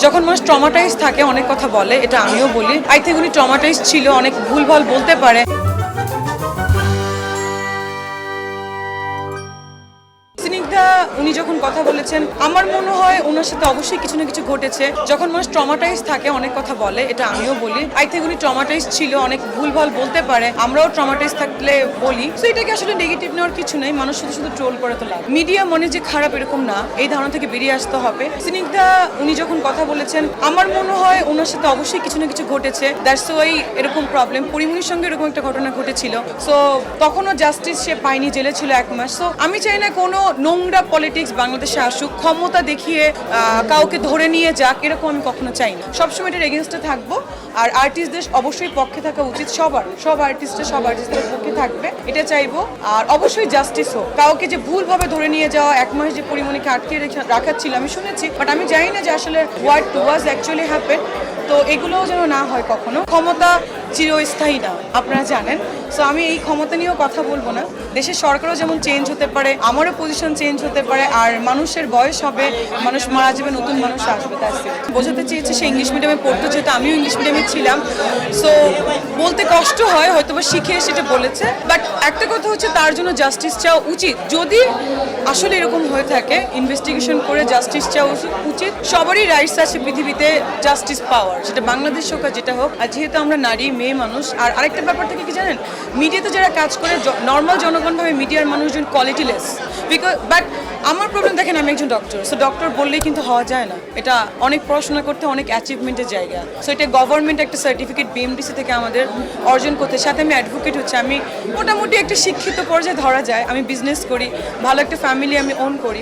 যখন মানুষ ট্রমাটাইজ থাকে অনেক কথা বলে, এটা আমিও বলি। আই থিঙ্ক উনি ট্রমাটাইজ ছিল, অনেক ভুলভাল বলতে পারে। স্নিগ্ধা উনি যখন কথা বলেছেন, আমার মনে হয় ওনার সাথে অবশ্যই কিছু না কিছু ঘটেছে। যখন মানুষ ট্রমাটাইজ থাকে অনেক কথা বলে, এটা আমিও বলি। আই থিঙ্ক উনি ট্রমাটাইজ ছিল, অনেক ভুলভাল বলতে পারে, আমরাও ট্রমাটাইজ থাকলে বলি। তো এটাকে আসলে নেগেটিভ নেওয়ার কিছু নেই, মানুষ শুধু শুধু ট্রোল করে তো লাভ। মিডিয়া মনে যে খারাপ এরকম না, এই ধারণা থেকে বেরিয়ে আসতে হবে। স্নিগ্ধা উনি যখন কথা বলেছেন, আমার মনে হয় ওনার সাথে অবশ্যই কিছু না কিছু ঘটেছে, দ্যাটস ওয়াই এরকম প্রবলেম। পরিমণির সঙ্গে এরকম একটা ঘটনা ঘটেছিল, সো তখনও জাস্টিস সে পায়নি, জেলে ছিল 1 মাস। সো আমি চাই না কোনো নোংরা পলিটিক্স বাংলাদেশে আসুক, ক্ষমতা দেখিয়ে কাউকে ধরে নিয়ে যাক, এরকম আমি কখনো চাই না। সবসময় এটার এগেনস্টে থাকবো। আর আর্টিস্টদের অবশ্যই পক্ষে থাকা উচিত, সব আর্টিস্টদের পক্ষে থাকবে, এটা চাইবো। আর অবশ্যই জাস্টিস হোক। কাউকে যে ভুলভাবে ধরে নিয়ে যাওয়া, 1 মাস যে পরিমণিকে আটকে রাখার ছিল আমি শুনেছি, বাট আমি জানি না যে আসলে হোয়াট ওয়াজ অ্যাকচুয়ালি হ্যাপেন। তো এগুলোও যেন না হয় কখনো। ক্ষমতা চিরস্থায়ী না, আপনারা জানেন। সো আমি এই ক্ষমতা নিয়েও কথা বলবো না। দেশের সরকারও যেমন চেঞ্জ হতে পারে, আমারও পজিশন চেঞ্জ হতে পারে, আর মানুষের বয়স হবে, মানুষ মারা যাবে, নতুন মানুষ আসবে। তাই বোঝাতে চেয়েছে সে ইংলিশ মিডিয়ামে পড়তো, যেহেতু আমিও ইংলিশ মিডিয়ামে ছিলাম। সো বলতে কষ্ট হয়, হয়তো বা শিখে সেটা বলেছে। বাট একটা কথা হচ্ছে, তার জন্য জাস্টিস চাওয়া উচিত। যদি আসলে এরকম হয়ে থাকে, ইনভেস্টিগেশন করে জাস্টিস চাওয়া উচিত। সবারই রাইটস আছে পৃথিবীতে জাস্টিস পাওয়ার, সেটা বাংলাদেশ হোক আর যেটা হোক। আর যেহেতু আমরা নারী, মেয়ে মানুষ, আর আরেকটা ব্যাপার থেকে কি জানেন, মিডিয়াতে যারা কাজ করে, নর্মাল জনগণ ভাবে মিডিয়ার মানুষজন কোয়ালিটিলেস। বাট আমার প্রবলেম দেখেন, আমি একজন ডক্টর। সো ডক্টর বললেই কিন্তু হওয়া যায় না, এটা অনেক পড়াশোনা করতে, অনেক অ্যাচিভমেন্টের জায়গা। সো এটা গভর্নমেন্ট একটা সার্টিফিকেট বিএমডিসি থেকে আমাদের অর্জন করতে। সাথে আমি অ্যাডভোকেট হচ্ছে, আমি মোটামুটি একটা শিক্ষিত পর্যায়ে ধরা যায়। আমি বিজনেস করি, ভালো একটা ফ্যামিলি আমি ওন করি।